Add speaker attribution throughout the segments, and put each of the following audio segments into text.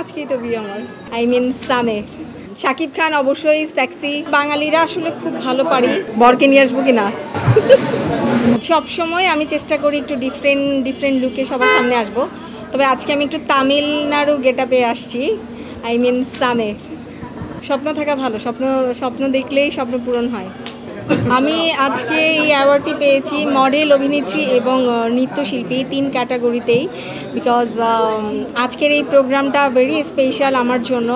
Speaker 1: আজকেই তো বিয়ে আমার, আই মিন সামে। শাকিব খান অবশ্যই সেক্সি। বাঙালিরা আসলে খুব ভালো পারি। বরকে নিয়ে আসবো কিনা? সবসময় আমি চেষ্টা করি একটু ডিফারেন্ট লুকে সবার সামনে আসবো, তবে আজকে আমি একটু তামিলনাড়ু গেট আপে আসছি, আই মিন সামে। স্বপ্ন থাকা ভালো, স্বপ্ন দেখলেই স্বপ্ন পূরণ হয়। আমি আজকে এই অ্যাওয়ার্ডটি পেয়েছি মডেল, অভিনেত্রী এবং নৃত্যশিল্পী 3 ক্যাটাগরিতেই, বিকজ আজকের এই প্রোগ্রামটা ভেরি স্পেশাল আমার জন্য।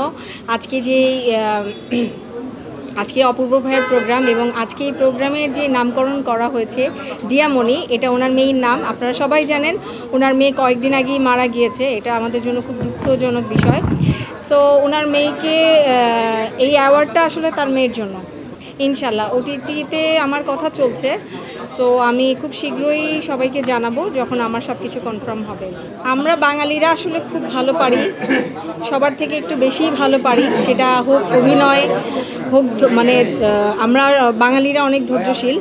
Speaker 1: আজকে অপূর্ব ভাইয়ের প্রোগ্রাম, এবং আজকে এই প্রোগ্রামের যে নামকরণ করা হয়েছে দিয়ামণি, এটা ওনার মেয়ের নাম। আপনারা সবাই জানেন ওনার মেয়ে কয়েকদিন আগেই মারা গিয়েছে, এটা আমাদের জন্য খুব দুঃখজনক বিষয়। সো ওনার মেয়েকে এই অ্যাওয়ার্ডটা আসলে তার মেয়ের জন্য। ইনশাল্লাহ ওটিটিতে আমার কথা চলছে, সো আমি খুব শীঘ্রই সবাইকে জানাবো যখন আমার সব কিছু কনফার্ম হবে। আমরা বাঙালিরা আসলে খুব ভালো পারি, সবার থেকে একটু বেশি ভালো পারি, সেটা হোক অভিনয় হোক, মানে আমরা বাঙালিরা অনেক ধৈর্যশীল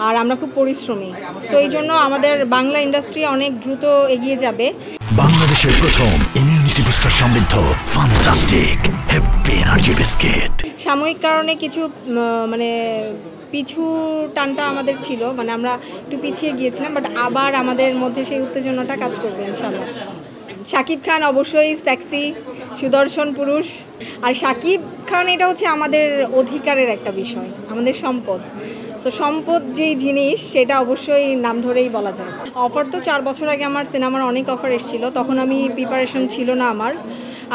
Speaker 1: আর আমরা খুব পরিশ্রমী। সো এই জন্য আমাদের বাংলা ইন্ডাস্ট্রি অনেক দ্রুত এগিয়ে যাবে।
Speaker 2: বাংলাদেশের প্রথম ইমিউনিটি বুস্টার সমৃদ্ধ ফ্যান্টাস্টিক হ্যাপি এনার্জি বিস্কিট।
Speaker 1: সাময়িক কারণে কিছু মানে পিছু টানটা আমাদের ছিল, মানে আমরা একটু পিছিয়ে গিয়েছিলাম, বাট আবার আমাদের মধ্যে সেই উত্তেজনাটা কাজ করবে ইনশাআল্লাহ। শাকিব খান অবশ্যই সেক্সি, সুদর্শন পুরুষ। আর শাকিব খান এটা হচ্ছে আমাদের অধিকারের একটা বিষয়, আমাদের সম্পদ। সো সম্পদ যেই জিনিস সেটা অবশ্যই নাম ধরেই বলা যায়। অফার তো 4 বছর আগে আমার সিনেমার অনেক অফার এসেছিলো, তখন আমি প্রিপারেশন ছিল না আমার,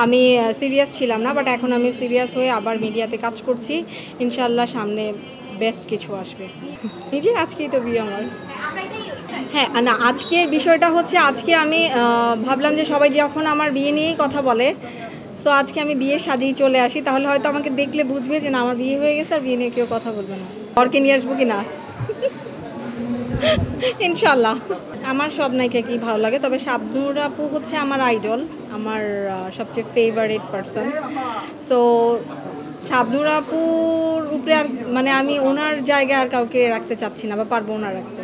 Speaker 1: আমি সিরিয়াস ছিলাম না, বাট এখন আমি সিরিয়াস হয়ে আবার মিডিয়াতে কাজ করছি। ইনশাআল্লাহ সামনে বেস্ট কিছু আসবে। নিজে আজকেই তো বিয়ে আমার। হ্যাঁ না, আজকের বিষয়টা হচ্ছে আজকে আমি ভাবলাম যে সবাই যখন আমার বিয়ে নিয়েই কথা বলে, সো আজকে আমি বিয়ে সাজিয়ে চলে আসি, তাহলে হয়তো আমাকে দেখলে বুঝবে যে না আমার বিয়ে হয়ে গেছে আর বিয়ে নিয়ে কেউ কথা বলবে না। বরকে নিয়ে আসবো কি না? ইনশাল্লাহ। আমার সব নায়িকাকেই ভালো লাগে, তবে শাবনূর আপু হচ্ছে আমার আইডল, আমার সবচেয়ে ফেভারিট পারসন। সো শাবনূর আপুর উপরে আর মানে আমি ওনার জায়গায় আর কাউকে রাখতে চাচ্ছি না বা পারবো না রাখতে।